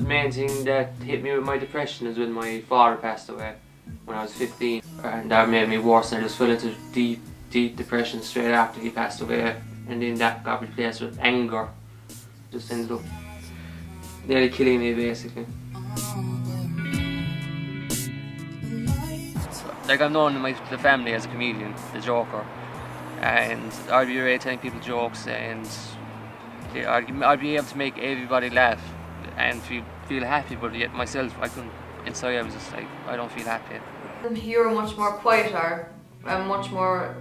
main thing that hit me with my depression is when my father passed away when I was 15, and that made me worse, and I just fell into deep depression straight after he passed away, and then that got replaced with anger. Just ended up nearly killing me basically. Like, I'm known in the family as a comedian, the joker, and I'd be really telling people jokes, and I'd be able to make everybody laugh and feel happy, but yet myself, I couldn't. Inside I was just like, I don't feel happy. You're much more quieter and much more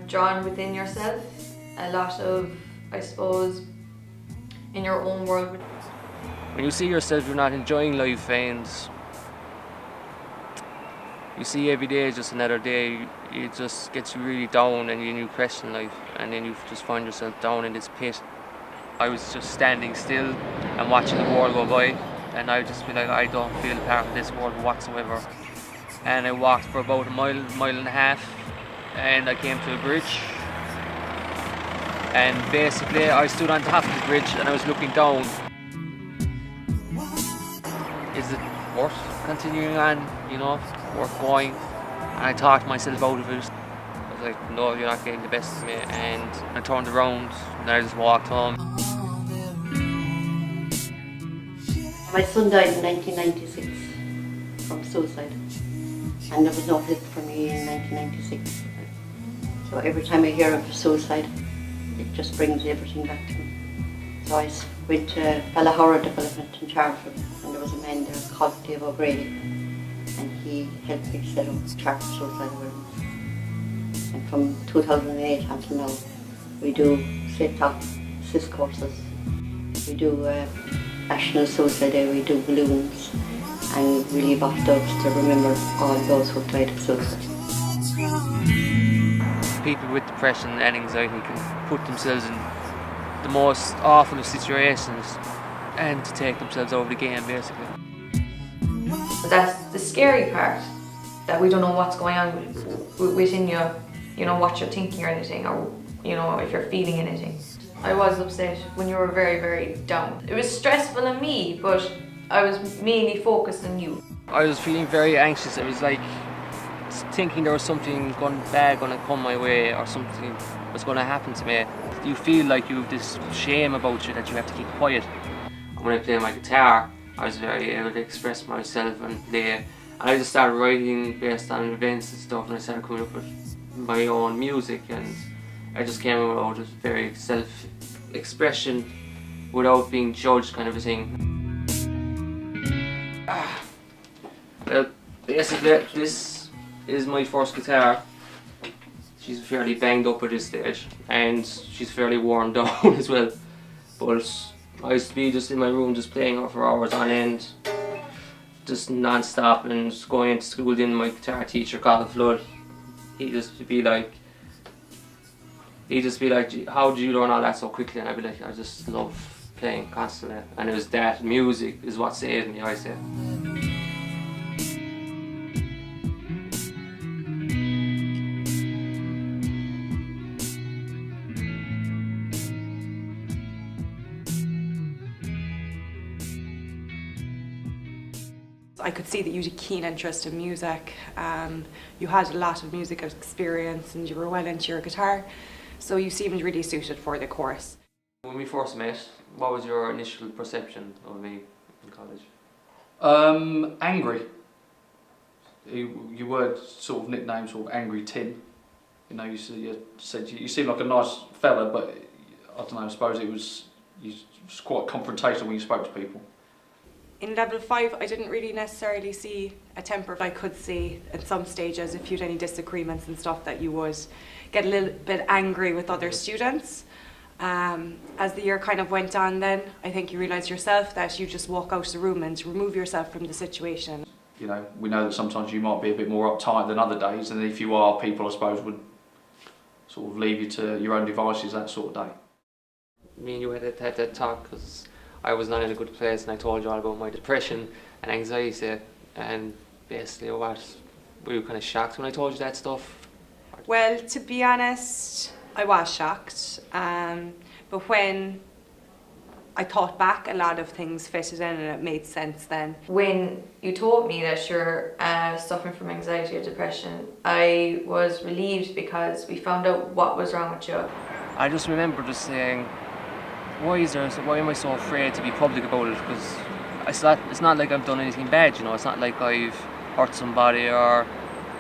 drawn within yourself. A lot of, I suppose, in your own world. When you see yourself, you're not enjoying life, and you see every day is just another day, it just gets you really down, and you question life, and then you just find yourself down in this pit. I was just standing still and watching the world go by, and I just feel like I don't feel part of this world whatsoever. And I walked for about a mile and a half, and I came to a bridge. And basically I stood on top of the bridge and I was looking down. Is it worth continuing on, you know, worth going? And I talked myself out of it. I was like, no, you're not getting the best of me. And I turned around and I just walked home. My son died in 1996 from suicide, and there was no help for me in 1996. So every time I hear of a suicide, it just brings everything back to me. So I went to Ballahora Development in Charlton, and there was a man there called Dave O'Grady, and he helped me set up Charlton Suicide Awareness. And from 2008 until now, we do set-top assist courses, we do National Suicide Day, we do balloons, and we leave off dogs to remember all those who died of suicide. People with depression and anxiety can put themselves in the most awful of situations and to take themselves over the game, basically. But that's the scary part, that we don't know what's going on within you, you know, what you're thinking or anything, or, you know, if you're feeling anything. I was upset when you were very, very down. It was stressful on me, but I was mainly focused on you. I was feeling very anxious. I was like thinking there was something bad going to come my way, or something was going to happen to me. You feel like you have this shame about you that you have to keep quiet. When I play my guitar, I was very able to express myself and play. And I just started writing based on events and stuff, and I started coming up with my own music, and I just came out with very self-expression without being judged, kind of a thing. Well, basically this is my first guitar. She's fairly banged up at this stage, and she's fairly worn down as well. But I used to be just in my room just playing her for hours on end, just non-stop, and just going into school. Then my guitar teacher, Colin Flood, he'd just be like, how do you learn all that so quickly? And I'd be like, I just love playing constantly. And it was that music is what saved me, I say. I could see that you had a keen interest in music. You had a lot of music experience and you were well into your guitar, so you seemed really suited for the course. When we first met, what was your initial perception of me in college? Angry. You were sort of nicknamed sort of Angry Tim. You know, you said you seemed like a nice fella, but I don't know, I suppose it was quite confrontational when you spoke to people. In level 5, I didn't really necessarily see a temper. I could see at some stages, if you had any disagreements and stuff, that you would get a little bit angry with other students. As the year kind of went on then, I think you realised yourself that you just walk out of the room and remove yourself from the situation. You know, we know that sometimes you might be a bit more uptight than other days, and if you are, people I suppose would sort of leave you to your own devices that sort of day. Me and you had that talk because I was not in a good place, and I told you all about my depression and anxiety, and basically were you kind of shocked when I told you that stuff? Well, to be honest, I was shocked, but when I thought back, a lot of things fitted in and it made sense then. When you told me that you're suffering from anxiety or depression, I was relieved because we found out what was wrong with you. I just remember just saying, why am I so afraid to be public about it? Because it's not like I've done anything bad, you know. It's not like I've hurt somebody or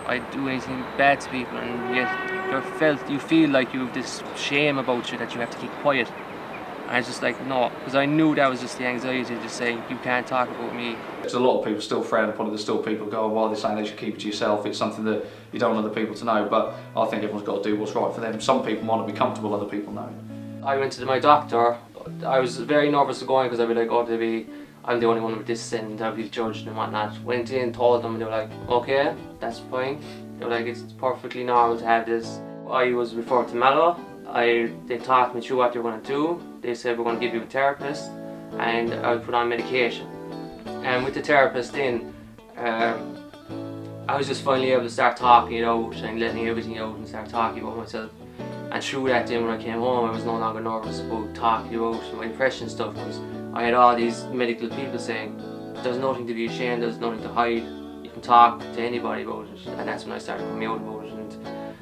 I do anything bad to people, and yet you feel like you have this shame about you that you have to keep quiet. And I was just like, no, because I knew that was just the anxiety, just saying, you can't talk about me. There's a lot of people still frown upon it. There's still people go, well, they're saying they should keep it to yourself. It's something that you don't want other people to know, but I think everyone's got to do what's right for them. Some people want to be comfortable other people know. I went to my doctor. I was very nervous of going because I'd be like, oh, I'm the only one with this and I'll be judged and whatnot. Went in, told them, and they were like, okay, that's fine. They were like, it's perfectly normal to have this. I was referred to Mallow. They talked me through what they were going to do. They said, we're going to give you a therapist and I would put on medication. And with the therapist in, I was just finally able to start talking it out and letting everything out and start talking about myself. And through that day when I came home, I was no longer nervous about talking about my depression stuff, because I had all these medical people saying, there's nothing to be ashamed, there's nothing to hide, you can talk to anybody about it. And that's when I started coming out about it, and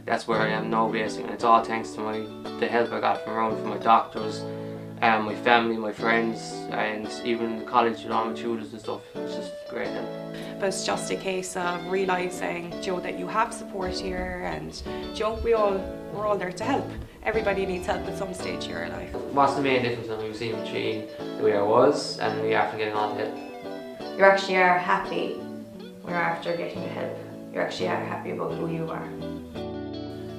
that's where I am now basically. And it's all thanks to the help I got from my doctors, and my family, my friends, and even college with all my tutors and stuff. It's just great help. But it's just a case of realising, Joe, that you have support here, and Joe, we're all there to help. Everybody needs help at some stage of your life. What's the main difference when we was even between the way I was and we after getting all the help? You actually are happy when you're after getting the help. You actually are happy about who you are.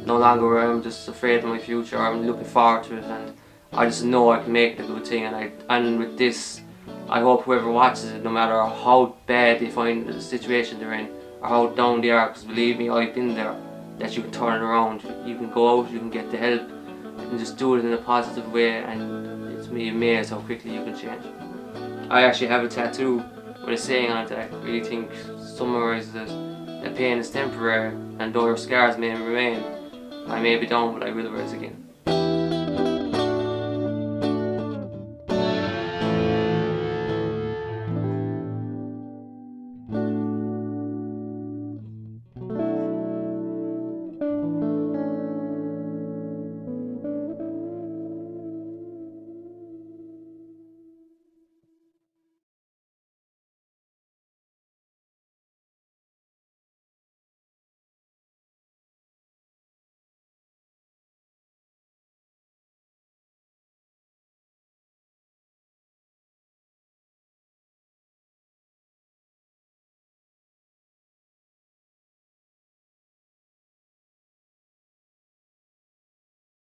No longer I'm just afraid of my future, I'm looking forward to it, and I just know I can make it a good thing. And with this, I hope whoever watches it, no matter how bad they find the situation they're in or how down they are, because believe me, I've been there, that you can turn it around. You can go out, you can get the help, you can just do it in a positive way, and it's me amazed how quickly you can change. I actually have a tattoo with a saying on it that I really think summarises it. The pain is temporary, and though your scars may remain, I may be down, but I will rise again.